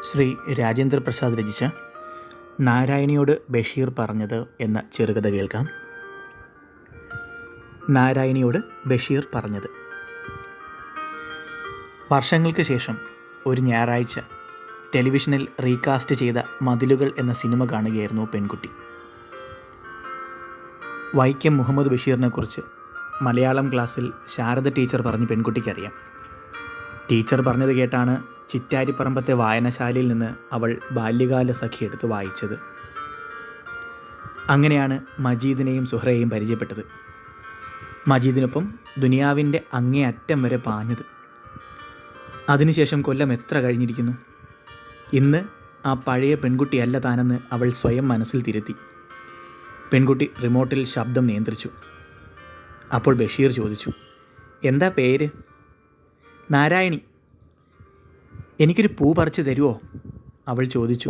ശ്രീ രാജേന്ദ്ര പ്രസാദ് രചിച്ച നാരായണിയോട് ബഷീർ പറഞ്ഞത് എന്ന ചെറുകഥ കേൾക്കാം. നാരായണിയോട് ബഷീർ പറഞ്ഞത്. വർഷങ്ങൾക്ക് ശേഷം ഒരു ഞായറാഴ്ച ടെലിവിഷനിൽ റീകാസ്റ്റ് ചെയ്ത മതിലുകൾ എന്ന സിനിമ കാണുകയായിരുന്നു പെൺകുട്ടി. വൈക്കം മുഹമ്മദ് ബഷീറിനെ കുറിച്ച് മലയാളം ക്ലാസ്സിൽ ശാരദ ടീച്ചർ പറഞ്ഞ് പെൺകുട്ടിക്കറിയാം. ടീച്ചർ പറഞ്ഞത് കേട്ടാണ് ചിറ്റാരിപ്പറമ്പത്തെ വായനശാലയിൽ നിന്ന് അവൾ ബാല്യകാല സഖി എടുത്ത് വായിച്ചത്. അങ്ങനെയാണ് മജീദിനെയും സുഹ്റയെയും പരിചയപ്പെട്ടത്. മജീദിനൊപ്പം ദുനിയാവിൻ്റെ അങ്ങേ അറ്റം വരെ പാഞ്ഞത്. അതിനുശേഷം കൊല്ലം എത്ര കഴിഞ്ഞിരിക്കുന്നു. ഇന്ന് ആ പഴയ പെൺകുട്ടിയല്ല താനെന്ന് അവൾ സ്വയം മനസ്സിൽ തിരുത്തി. പെൺകുട്ടി റിമോട്ടിൽ ശബ്ദം നിയന്ത്രിച്ചു. അപ്പോൾ ബഷീർ ചോദിച്ചു, എന്താ പേര്? നാരായണി. എനിക്കൊരു പൂ പറിച്ചു തരുമോ? അവൾ ചോദിച്ചു.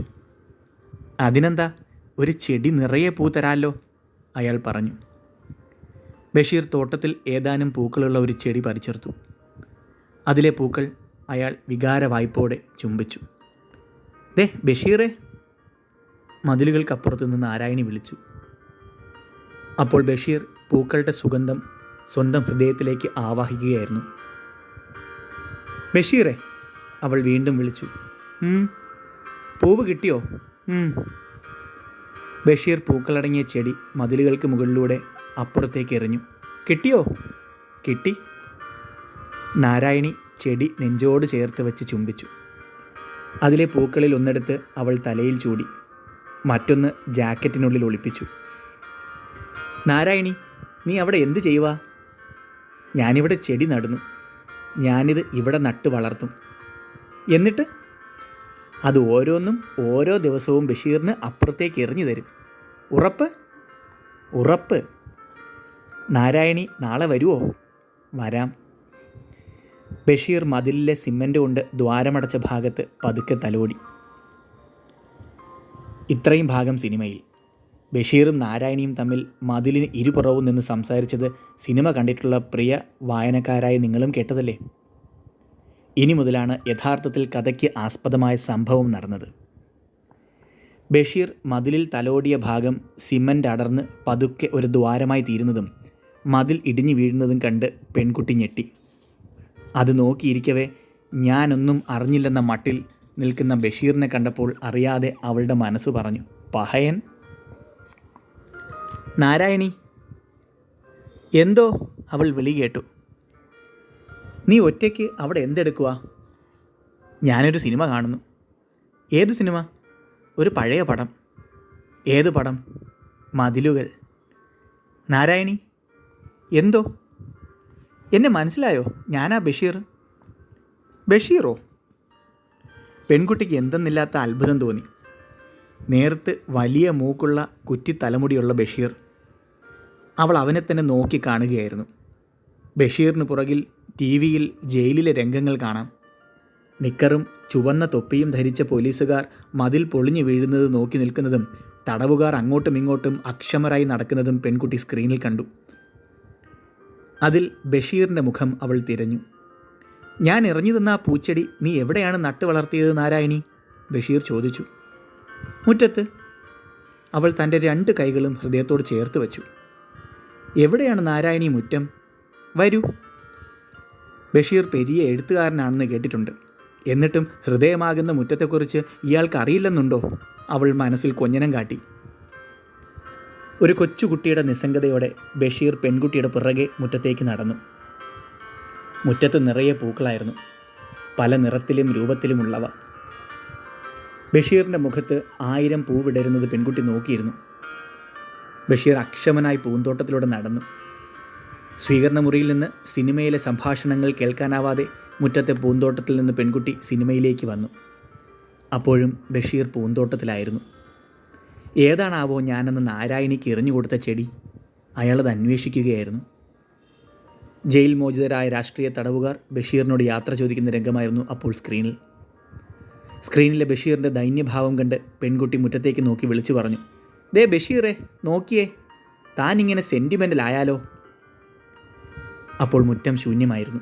അതിനെന്താ, ഒരു ചെടി നിറയെ പൂ തരാമല്ലോ, അയാൾ പറഞ്ഞു. ബഷീർ തോട്ടത്തിൽ ഏതാനും പൂക്കളുള്ള ഒരു ചെടി പറിച്ചെടുത്തു. അതിലെ പൂക്കൾ അയാൾ വികാര വായ്പോടെ ചുംബിച്ചു. ദേ ബഷീറേ, മതിലുകൾക്കപ്പുറത്തു നിന്ന് നാരായണി വിളിച്ചു. അപ്പോൾ ബഷീർ പൂക്കളുടെ സുഗന്ധം സ്വന്തം ഹൃദയത്തിലേക്ക് ആവാഹിക്കുകയായിരുന്നു. ബഷീറേ, അവൾ വീണ്ടും വിളിച്ചു. പൂവ് കിട്ടിയോ? ബഷീർ പൂക്കളടങ്ങിയ ചെടി മതിലുകൾക്ക് മുകളിലൂടെ അപ്പുറത്തേക്ക് എറിഞ്ഞു. കിട്ടിയോ? കിട്ടി. നാരായണി ചെടി നെഞ്ചോട് ചേർത്ത് വെച്ച് ചുംബിച്ചു. അതിലെ പൂക്കളിൽ ഒന്നെടുത്ത് അവൾ തലയിൽ ചൂടി, മറ്റൊന്ന് ജാക്കറ്റിനുള്ളിൽ ഒളിപ്പിച്ചു. നാരായണി, നീ അവിടെ എന്ത് ചെയ്യുക? ഞാനിവിടെ ചെടി നടുന്നു. ഞാനിത് ഇവിടെ നട്ട് വളർത്തും. എന്നിട്ട് അത് ഓരോന്നും ഓരോ ദിവസവും ബഷീറിന് അപ്പുറത്തേക്ക് എറിഞ്ഞു തരും. ഉറപ്പ്? ഉറപ്പ്. നാരായണി നാളെ വരുമോ? വരാം. ബഷീർ മതിലിലെ സിമൻ്റ് കൊണ്ട് ദ്വാരമടച്ച ഭാഗത്ത് പതുക്കെ തലോടി. ഇത്രയും ഭാഗം സിനിമയിൽ ബഷീറും നാരായണിയും തമ്മിൽ മതിലിന് ഇരുപുറവും നിന്ന് സംസാരിച്ചത് സിനിമ കണ്ടിട്ടുള്ള പ്രിയ വായനക്കാരായ നിങ്ങളും കേട്ടതല്ലേ? ഇനി മുതലാണ് യഥാർത്ഥത്തിൽ കഥയ്ക്ക് ആസ്പദമായ സംഭവം നടന്നത്. ബഷീർ മതിലിൽ തലോടിയ ഭാഗം സിമൻ്റ് അടർന്ന് പതുക്കെ ഒരു ദ്വാരമായി തീരുന്നതും മതിൽ ഇടിഞ്ഞു വീഴുന്നതും കണ്ട് പെൺകുട്ടി ഞെട്ടി. അത് നോക്കിയിരിക്കവേ ഞാനൊന്നും അറിഞ്ഞില്ലെന്ന മട്ടിൽ നിൽക്കുന്ന ബഷീറിനെ കണ്ടപ്പോൾ അറിയാതെ അവളുടെ മനസ്സ് പറഞ്ഞു, പഹയൻ. നാരായണി. എന്തോ? അവൾ വിളി കേട്ടു. നീ ഒറ്റയ്ക്ക് അവിടെ എന്തെടുക്കുക? ഞാനൊരു സിനിമ കാണുന്നു. ഏത് സിനിമ? ഒരു പഴയ പടം. ഏത് പടം? മതിലുകൾ. നാരായണി. എന്തോ? എന്നെ മനസ്സിലായോ? ഞാനാ ബഷീർ. ബഷീറോ? പെൺകുട്ടിക്ക് എന്തെന്നില്ലാത്ത അത്ഭുതം തോന്നി. നേർത്ത് വലിയ മൂക്കുള്ള കുറ്റിത്തലമുടിയുള്ള ബഷീർ. അവൾ അവനെ തന്നെ നോക്കി കാണുകയായിരുന്നു. ബഷീറിന് പുറകിൽ TV-യിൽ ജയിലിലെ രംഗങ്ങൾ കാണാം. നിക്കറും ചുവന്ന തൊപ്പിയും ധരിച്ച പോലീസുകാർ മതിൽ പൊളിഞ്ഞു വീഴുന്നത് നോക്കി നിൽക്കുന്നതും തടവുകാർ അങ്ങോട്ടും ഇങ്ങോട്ടും അക്ഷമരായി നടക്കുന്നതും പെൺകുട്ടി സ്ക്രീനിൽ കണ്ടു. അതിൽ ബഷീറിൻ്റെ മുഖം അവൾ തിരഞ്ഞു. ഞാൻ എറിഞ്ഞു തന്ന ആ പൂച്ചെടി നീ എവിടെയാണ് നട്ടു വളർത്തിയത് നാരായണി? ബഷീർ ചോദിച്ചു. മുറ്റത്ത്. അവൾ തൻ്റെ 2 കൈകളും ഹൃദയത്തോട് ചേർത്ത് വച്ചു. എവിടെയാണ് നാരായണി മുറ്റം? വരൂ. ബഷീർ പെരിയ എഴുത്തുകാരനാണെന്ന് കേട്ടിട്ടുണ്ട്. എന്നിട്ടും ഹൃദയമാകുന്ന മുറ്റത്തെക്കുറിച്ച് ഇയാൾക്ക് അറിയില്ലെന്നുണ്ടോ? അവൾ മനസ്സിൽ കൊഞ്ഞനം കാട്ടി. ഒരു കൊച്ചുകുട്ടിയുടെ നിസ്സംഗതയോടെ ബഷീർ പെൺകുട്ടിയുടെ പിറകെ മുറ്റത്തേക്ക് നടന്നു. മുറ്റത്ത് നിറയെ പൂക്കളായിരുന്നു, പല നിറത്തിലും രൂപത്തിലുമുള്ളവ. ബഷീറിൻ്റെ മുഖത്ത് 1000 പൂവിടരുന്നത് പെൺകുട്ടി നോക്കിയിരുന്നു. ബഷീർ അക്ഷമനായി പൂന്തോട്ടത്തിലൂടെ നടന്നു. സ്വീകരണ മുറിയിൽ നിന്ന് സിനിമയിലെ സംഭാഷണങ്ങൾ കേൾക്കാനാവാതെ മുറ്റത്തെ പൂന്തോട്ടത്തിൽ നിന്ന് പെൺകുട്ടി സിനിമയിലേക്ക് വന്നു. അപ്പോഴും ബഷീർ പൂന്തോട്ടത്തിലായിരുന്നു. ഏതാണാവോ ഞാനെന്ന് നാരായണിക്ക് എറിഞ്ഞു കൊടുത്ത ചെടി? അയാളത് അന്വേഷിക്കുകയായിരുന്നു. ജയിൽ മോചിതരായ രാഷ്ട്രീയ തടവുകാർ ബഷീറിനോട് യാത്ര ചോദിക്കുന്ന രംഗമായിരുന്നു അപ്പോൾ സ്ക്രീനിൽ. സ്ക്രീനിലെ ബഷീറിൻ്റെ ദൈന്യഭാവം കണ്ട് പെൺകുട്ടി മുറ്റത്തേക്ക് നോക്കി വിളിച്ചു പറഞ്ഞു, ദേ ബഷീറേ, നോക്കിയേ, താനിങ്ങനെ സെൻറ്റിമെൻ്റലായാലോ. അപ്പോൾ മുറ്റം ശൂന്യമായിരുന്നു.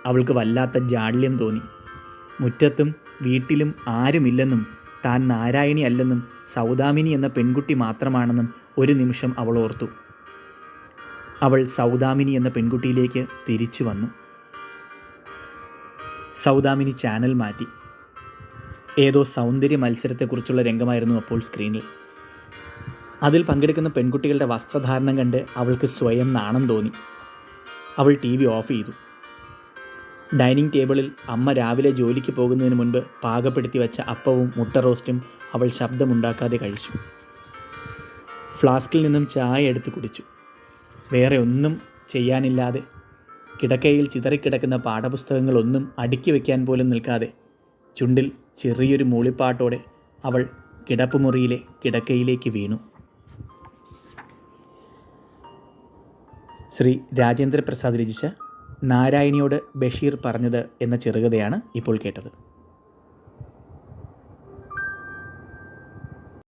അവൾക്ക് വല്ലാത്ത ജാഡ്യം തോന്നി. മുറ്റത്തും വീട്ടിലും ആരുമില്ലെന്നും താൻ നാരായണി അല്ലെന്നും സൗദാമിനി എന്ന പെൺകുട്ടി മാത്രമാണെന്നും ഒരു നിമിഷം അവൾ ഓർത്തു. അവൾ സൗദാമിനി എന്ന പെൺകുട്ടിയിലേക്ക് തിരിച്ചു വന്നു. സൗദാമിനി ചാനൽ മാറ്റി. ഏതോ സൗന്ദര്യ മത്സരത്തെക്കുറിച്ചുള്ള രംഗമായിരുന്നു അപ്പോൾ സ്ക്രീനിൽ. അതിൽ പങ്കെടുക്കുന്ന പെൺകുട്ടികളുടെ വസ്ത്രധാരണം കണ്ട് അവൾക്ക് സ്വയം നാണം തോന്നി. അവൾ TV ഓഫ് ചെയ്തു. ഡൈനിങ് ടേബിളിൽ അമ്മ രാവിലെ ജോലിക്ക് പോകുന്നതിന് മുൻപ് പാകപ്പെടുത്തി വെച്ച അപ്പവും മുട്ട റോസ്റ്റും അവൾ ശബ്ദമുണ്ടാക്കാതെ കഴിച്ചു. ഫ്ലാസ്കിൽ നിന്നും ചായ എടുത്ത് കുടിച്ചു. വേറെ ഒന്നും ചെയ്യാനില്ലാതെ കിടക്കയിൽ ചിതറിക്കിടക്കുന്ന പാഠപുസ്തകങ്ങളൊന്നും അടുക്കി വയ്ക്കാൻ പോലും നിൽക്കാതെ ചുണ്ടിൽ ചെറിയൊരു മൂളിപ്പാട്ടോടെ അവൾ കിടപ്പുമുറിയിലെ കിടക്കയിലേക്ക് വീണു. ശ്രീ രാജേന്ദ്ര പ്രസാദ് രചിച്ച നാരായണിയോട് ബഷീർ പറഞ്ഞത് എന്ന ചെറുകഥയാണ് ഇപ്പോൾ കേട്ടത്.